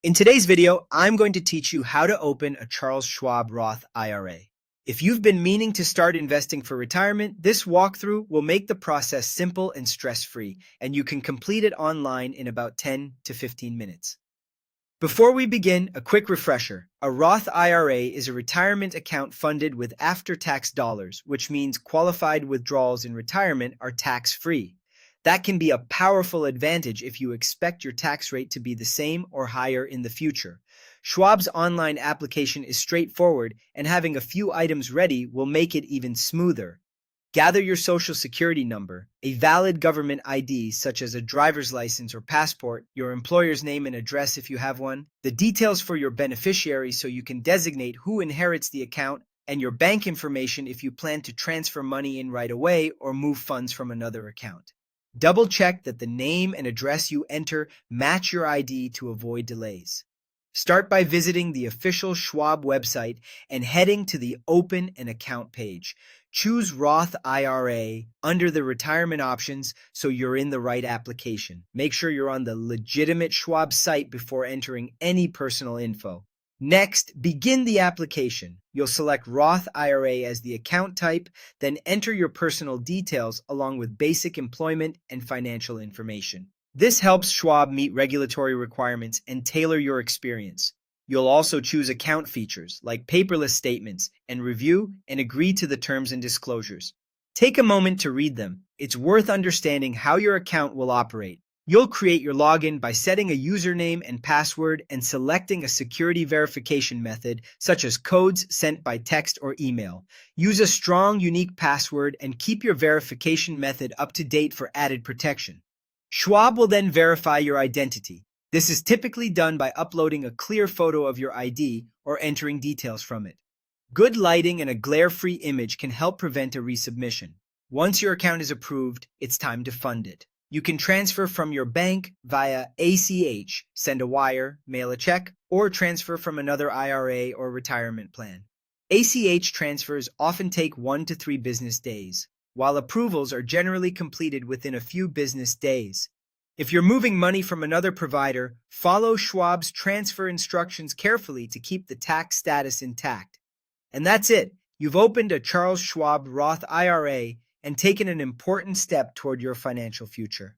In today's video, I'm going to teach you how to open a Charles Schwab Roth IRA. If you've been meaning to start investing for retirement, this walkthrough will make the process simple and stress-free, and you can complete it online in about 10 to 15 minutes. Before we begin, a quick refresher. A Roth IRA is a retirement account funded with after-tax dollars, which means qualified withdrawals in retirement are tax-free. That can be a powerful advantage if you expect your tax rate to be the same or higher in the future. Schwab's online application is straightforward, and having a few items ready will make it even smoother. Gather your social security number, a valid government ID such as a driver's license or passport, your employer's name and address if you have one, the details for your beneficiary so you can designate who inherits the account, and your bank information if you plan to transfer money in right away or move funds from another account. Double-check that the name and address you enter match your ID to avoid delays. Start by visiting the official Schwab website and heading to the Open an Account page. Choose Roth IRA under the retirement options so you're in the right application. Make sure you're on the legitimate Schwab site before entering any personal info. Next, begin the application. You'll select Roth IRA as the account type, then enter your personal details along with basic employment and financial information. This helps Schwab meet regulatory requirements and tailor your experience. You'll also choose account features like paperless statements and review and agree to the terms and disclosures. Take a moment to read them. It's worth understanding how your account will operate. You'll create your login by setting a username and password and selecting a security verification method, such as codes sent by text or email. Use a strong, unique password and keep your verification method up to date for added protection. Schwab will then verify your identity. This is typically done by uploading a clear photo of your ID or entering details from it. Good lighting and a glare-free image can help prevent a resubmission. Once your account is approved, it's time to fund it. You can transfer from your bank via ACH, send a wire, mail a check, or transfer from another IRA or retirement plan. ACH transfers often take 1 to 3 business days, while approvals are generally completed within a few business days. If you're moving money from another provider, follow Schwab's transfer instructions carefully to keep the tax status intact. And that's it. You've opened a Charles Schwab Roth IRA and taken an important step toward your financial future.